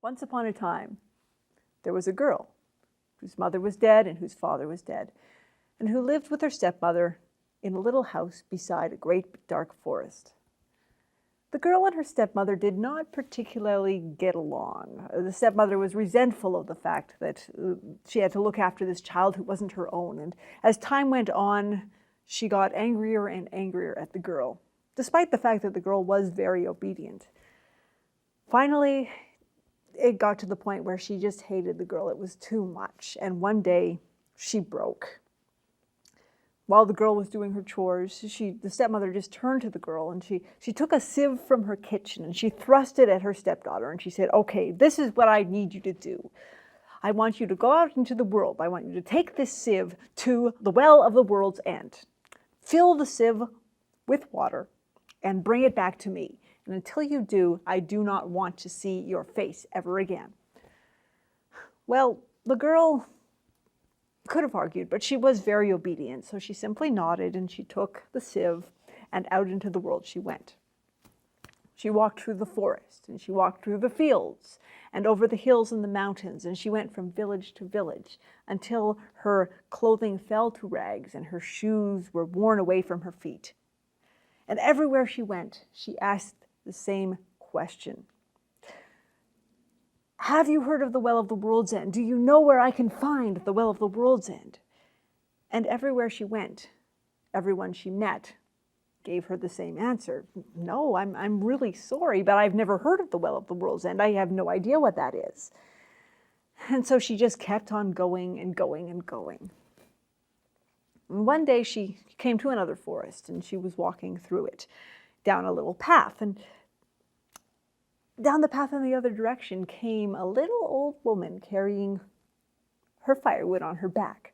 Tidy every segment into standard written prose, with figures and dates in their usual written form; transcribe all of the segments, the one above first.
Once upon a time, there was a girl whose mother was dead and whose father was dead, and who lived with her stepmother in a little house beside a great dark forest. The girl and her stepmother did not particularly get along. The stepmother was resentful of the fact that she had to look after this child who wasn't her own, and as time went on, she got angrier and angrier at the girl, despite the fact that the girl was very obedient. Finally, it got to the point where she just hated the girl. It was too much, and one day she broke. While the girl was doing her chores, the stepmother just turned to the girl and she took a sieve from her kitchen and she thrust it at her stepdaughter and she said, "Okay, this is what I need you to do. I want you to go out into the world. I want you to take this sieve to the well of the world's end. Fill the sieve with water and bring it back to me. And until you do, I do not want to see your face ever again." Well, the girl could have argued, but she was very obedient, so she simply nodded and she took the sieve and out into the world she went. She walked through the forest and she walked through the fields and over the hills and the mountains, and she went from village to village until her clothing fell to rags and her shoes were worn away from her feet. And everywhere she went, she asked the same question. "Have you heard of the Well of the World's End? Do you know where I can find the Well of the World's End?" And everywhere she went, everyone she met gave her the same answer. "No, I'm really sorry, but I've never heard of the Well of the World's End. I have no idea what that is." And so she just kept on going and going and going. And one day she came to another forest and she was walking through it down a little path, and down the path in the other direction came a little old woman carrying her firewood on her back.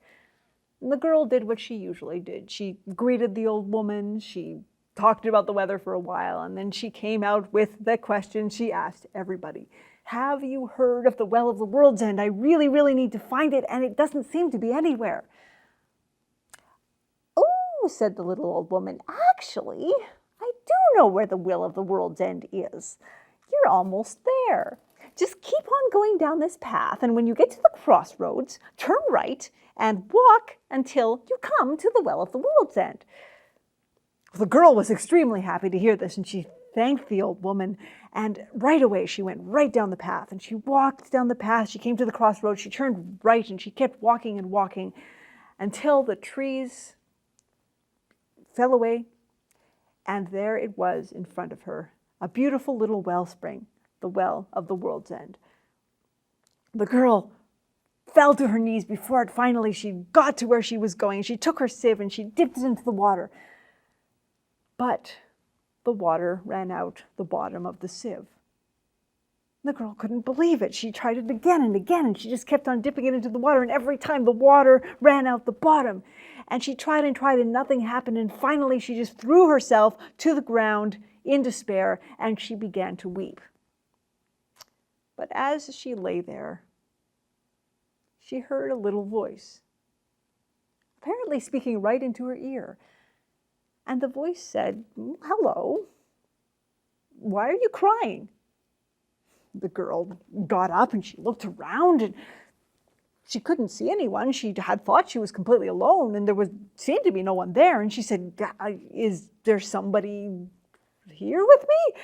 And the girl did what she usually did. She greeted the old woman, she talked about the weather for a while, and then she came out with the question she asked everybody. "Have you heard of the Well of the World's End? I really, really need to find it, and it doesn't seem to be anywhere." "Oh," said the little old woman, "actually, I do know where the Well of the World's End is. You're almost there. Just keep on going down this path, and when you get to the crossroads, turn right and walk until you come to the Well of the World's End." The girl was extremely happy to hear this, and she thanked the old woman, and right away she went right down the path, and she walked down the path. She came to the crossroads, she turned right, and she kept walking and walking until the trees fell away, and there it was in front of her. A beautiful little wellspring, the Well of the World's End. The girl fell to her knees before it finally she got to where she was going. She took her sieve and she dipped it into the water. But the water ran out the bottom of the sieve. The girl couldn't believe it. She tried it again and again, and she just kept on dipping it into the water, and every time the water ran out the bottom. And she tried and nothing happened, and finally she just threw herself to the ground in despair, and she began to weep. But as she lay there, she heard a little voice, apparently speaking right into her ear. And the voice said, "Hello, why are you crying?" The girl got up and she looked around, and she couldn't see anyone. She had thought she was completely alone, and seemed to be no one there. And she said, "Is there somebody here with me?"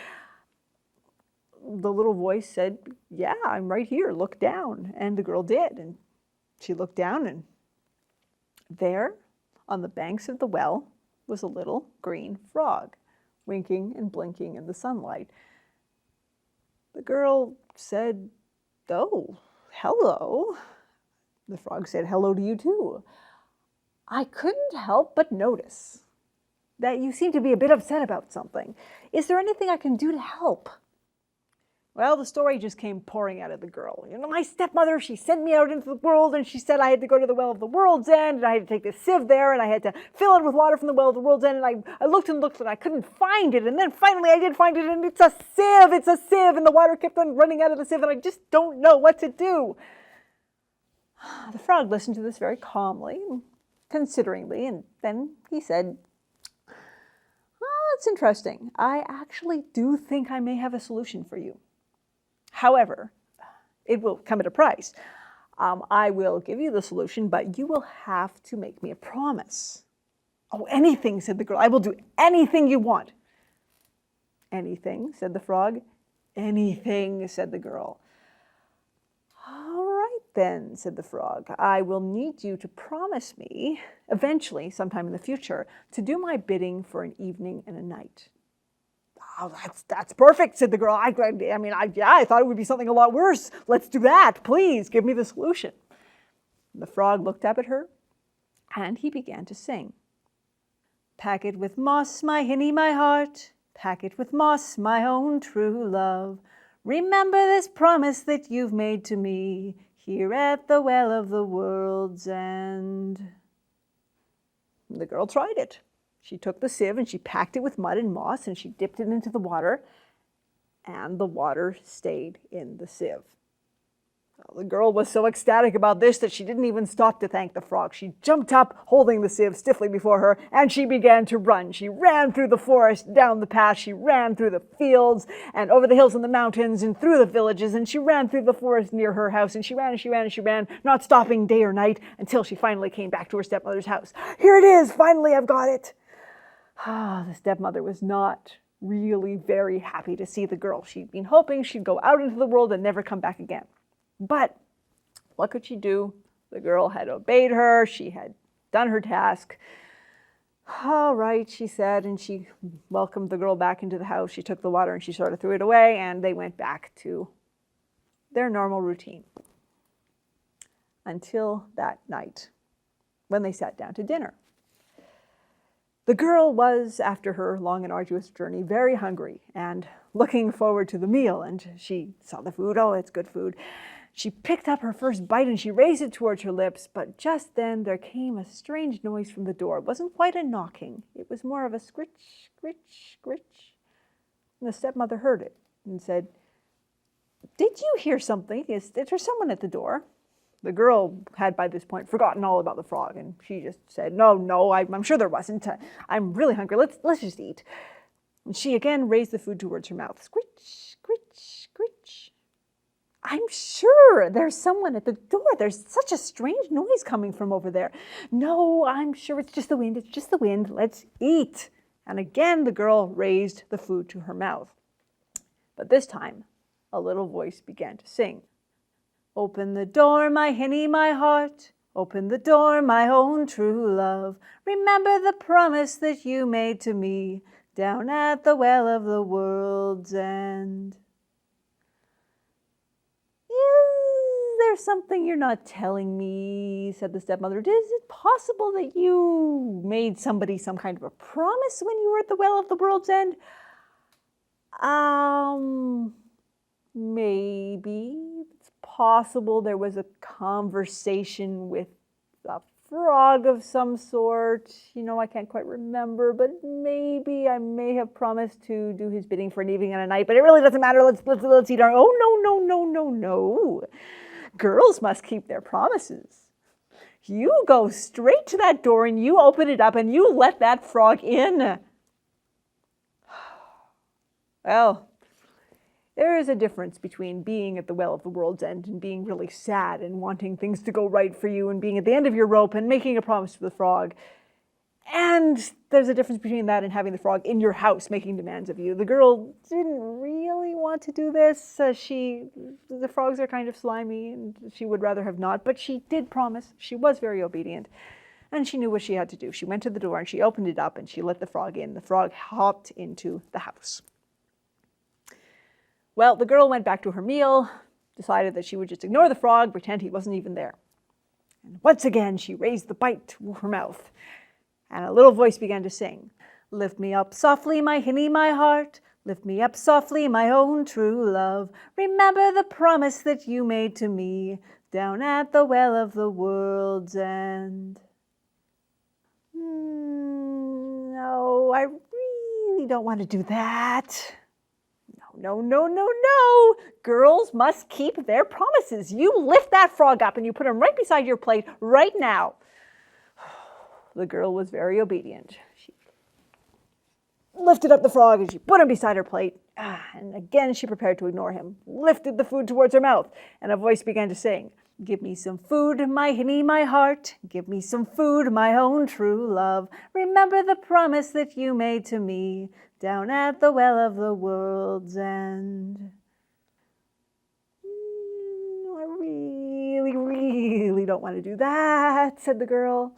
The little voice said, "Yeah, I'm right here. Look down." And the girl did. And she looked down, and there on the banks of the well was a little green frog, winking and blinking in the sunlight. The girl said, "Oh, hello." The frog said, "Hello to you too. I couldn't help but notice that you seem to be a bit upset about something. Is there anything I can do to help?" Well, the story just came pouring out of the girl. "My stepmother, she sent me out into the world, and she said I had to go to the Well of the World's End, and I had to take this sieve there, and I had to fill it with water from the Well of the World's End, and I looked and looked, and I couldn't find it, and then finally I did find it, and it's a sieve, and the water kept on running out of the sieve, and I just don't know what to do." The frog listened to this very calmly and consideringly, and then he said, "That's interesting. I actually do think I may have a solution for you. However, it will come at a price. I will give you the solution, but you will have to make me a promise. Oh, anything, said the girl. I will do anything you want. Anything, said the frog. Anything, said the girl. All right then, said the frog. I will need you to promise me, eventually, sometime in the future, to do my bidding for an evening and a night. Oh, that's perfect, said the girl. I thought it would be something a lot worse. Let's do that, please. Give me the solution. The frog looked up at her, and he began to sing. Pack it with moss, my hinny, my heart. Pack it with moss, my own true love. Remember this promise that you've made to me here at the well of the world's end. The girl tried it. She took the sieve and she packed it with mud and moss and she dipped it into the water, and the water stayed in the sieve. The girl was so ecstatic about this that she didn't even stop to thank the frog. She jumped up, holding the sieve stiffly before her, and she began to run. She ran through the forest, down the path. She ran through the fields and over the hills and the mountains and through the villages, and she ran through the forest near her house, and she ran and she ran and she ran, not stopping day or night, until she finally came back to her stepmother's house. Here it is! Finally, I've got it! The stepmother was not really very happy to see the girl. She'd been hoping she'd go out into the world and never come back again. But what could she do? The girl had obeyed her. She had done her task. All right, she said, and she welcomed the girl back into the house. She took the water and she sort of threw it away, and they went back to their normal routine. Until that night, when they sat down to dinner. The girl was, after her long and arduous journey, very hungry and looking forward to the meal, and she saw the food. Oh, it's good food. She picked up her first bite and she raised it towards her lips, but just then there came a strange noise from the door. It wasn't quite a knocking. It was more of a scritch, scritch, scritch. And the stepmother heard it and said, "Did you hear something? Is there someone at the door?" The girl had by this point forgotten all about the frog, and she just said, No, I'm sure there wasn't. I'm really hungry. Let's just eat. And she again raised the food towards her mouth. Scritch, scritch, scritch. I'm sure there's someone at the door. There's such a strange noise coming from over there. No, I'm sure it's just the wind. It's just the wind. Let's eat. And again, the girl raised the food to her mouth. But this time, a little voice began to sing. Open the door, my hinny, my heart. Open the door, my own true love. Remember the promise that you made to me down at the well of the world's end. Is there something you're not telling me? Said the stepmother. Is it possible that you made somebody some kind of a promise when you were at the well of the world's end? Maybe. It's possible there was a conversation with a frog of some sort. I can't quite remember, but maybe I may have promised to do his bidding for an evening and a night, but it really doesn't matter. Let's eat our... Oh, no. Girls must keep their promises. You go straight to that door and you open it up and you let that frog in. Well, there is a difference between being at the well of the world's end and being really sad and wanting things to go right for you and being at the end of your rope and making a promise to the frog. And there's a difference between that and having the frog in your house making demands of you. The girl didn't really want to do this. The frogs are kind of slimy and she would rather have not, but she did promise. She was very obedient and she knew what she had to do. She went to the door and she opened it up and she let the frog in. The frog hopped into the house. Well, the girl went back to her meal, decided that she would just ignore the frog, pretend he wasn't even there. And once again, she raised the bite to her mouth, and a little voice began to sing. Lift me up softly, my hinny, my heart. Lift me up softly, my own true love. Remember the promise that you made to me down at the well of the world's end. No, I really don't want to do that. No. Girls must keep their promises. You lift that frog up and you put him right beside your plate right now. The girl was very obedient. She lifted up the frog and she put him beside her plate. And again she prepared to ignore him, lifted the food towards her mouth, and a voice began to sing, "Give me some food, my hinny, my heart. Give me some food, my own true love. Remember the promise that you made to me down at the well of the world's end." I really, really don't want to do that, said the girl.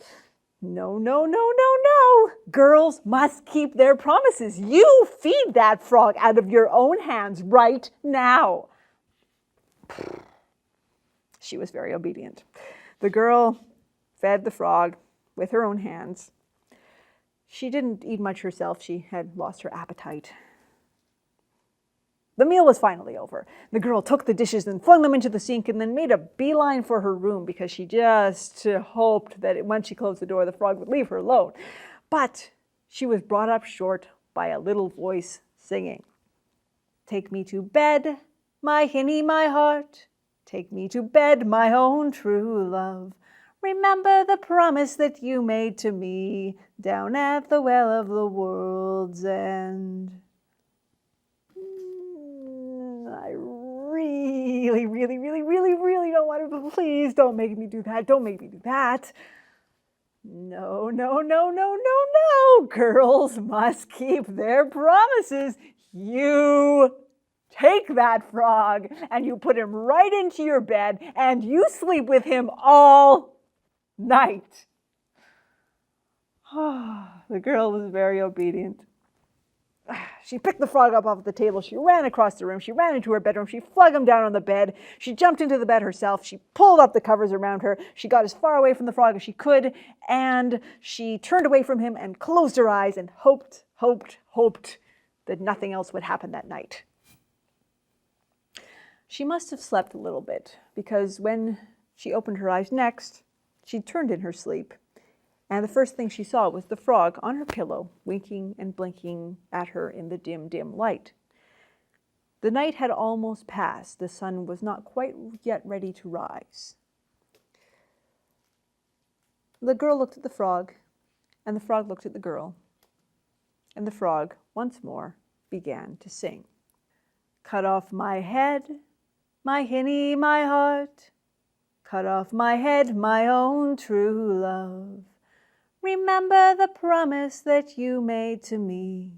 No, no, no, no, no. Girls must keep their promises. You feed that frog out of your own hands right now. She was very obedient. The girl fed the frog with her own hands. She didn't eat much herself. She had lost her appetite. The meal was finally over. The girl took the dishes and flung them into the sink and then made a beeline for her room because she just hoped that once she closed the door, the frog would leave her alone. But she was brought up short by a little voice singing, "Take me to bed, my hinny, my heart. Take me to bed, my own true love. Remember the promise that you made to me down at the well of the world's end." I really, really, really, really, really don't want to, but please don't make me do that. Don't make me do that. No, no, no, no, no, no. Girls must keep their promises. You take that frog and you put him right into your bed and you sleep with him all night. The girl was very obedient. She picked the frog up off the table. She ran across the room. She ran into her bedroom. She flung him down on the bed. She jumped into the bed herself. She pulled up the covers around her. She got as far away from the frog as she could, and she turned away from him and closed her eyes and hoped that nothing else would happen that night. She must have slept a little bit, because when she opened her eyes next, she turned in her sleep. And the first thing she saw was the frog on her pillow, winking and blinking at her in the dim, dim light. The night had almost passed. The sun was not quite yet ready to rise. The girl looked at the frog, and the frog looked at the girl. And the frog, once more, began to sing. "Cut off my head, my hinny, my heart. Cut off my head, my own true love. Remember the promise that you made to me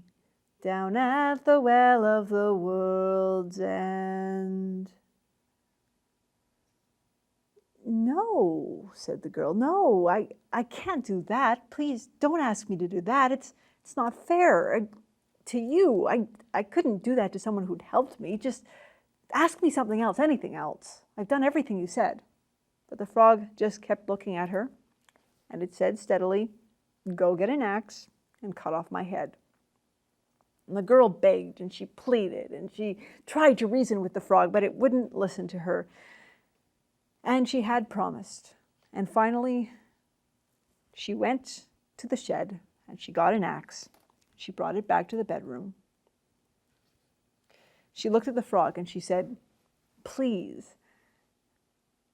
down at the well of the world's end." "No," said the girl. "No, I can't do that. Please don't ask me to do that. It's not fair to you. I couldn't do that to someone who'd helped me. Just ask me something else, anything else. I've done everything you said." But the frog just kept looking at her, and it said steadily, "Go get an axe and cut off my head." And the girl begged and she pleaded and she tried to reason with the frog, but it wouldn't listen to her. And she had promised. And finally, she went to the shed and she got an axe. She brought it back to the bedroom. She looked at the frog and she said, "Please."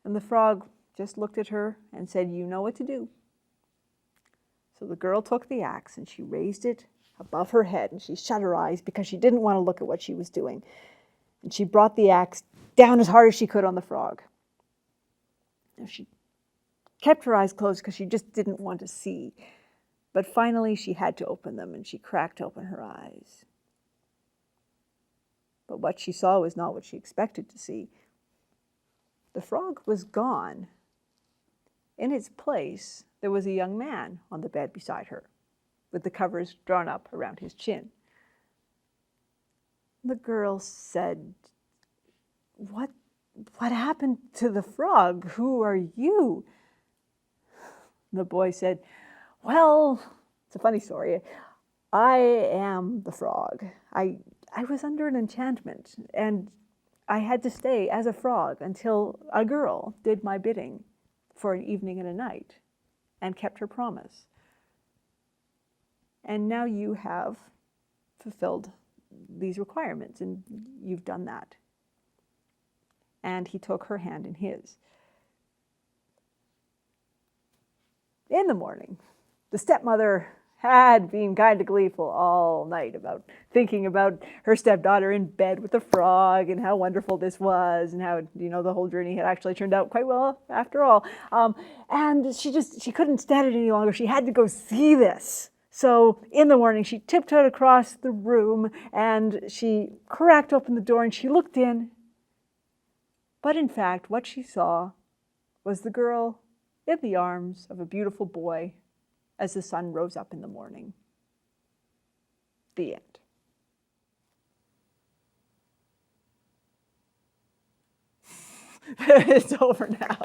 And the frog just looked at her and said, "You know what to do." So the girl took the axe and she raised it above her head and she shut her eyes because she didn't want to look at what she was doing. And she brought the axe down as hard as she could on the frog. And she kept her eyes closed because she just didn't want to see. But finally she had to open them and she cracked open her eyes. But what she saw was not what she expected to see. The frog was gone. In its place, there was a young man on the bed beside her, with the covers drawn up around his chin. The girl said, What happened to the frog? Who are you?" The boy said, "Well, it's a funny story. I am the frog. I was under an enchantment, and I had to stay as a frog until a girl did my bidding for an evening and a night and kept her promise. And now you have fulfilled these requirements and you've done that." And he took her hand in his. In the morning, the stepmother had been kind of gleeful all night about thinking about her stepdaughter in bed with the frog and how wonderful this was and how, the whole journey had actually turned out quite well after all. And she couldn't stand it any longer. She had to go see this. So in the morning, she tiptoed across the room and she cracked open the door and she looked in. But in fact, what she saw was the girl in the arms of a beautiful boy as the sun rose up in the morning. The end. It's over now.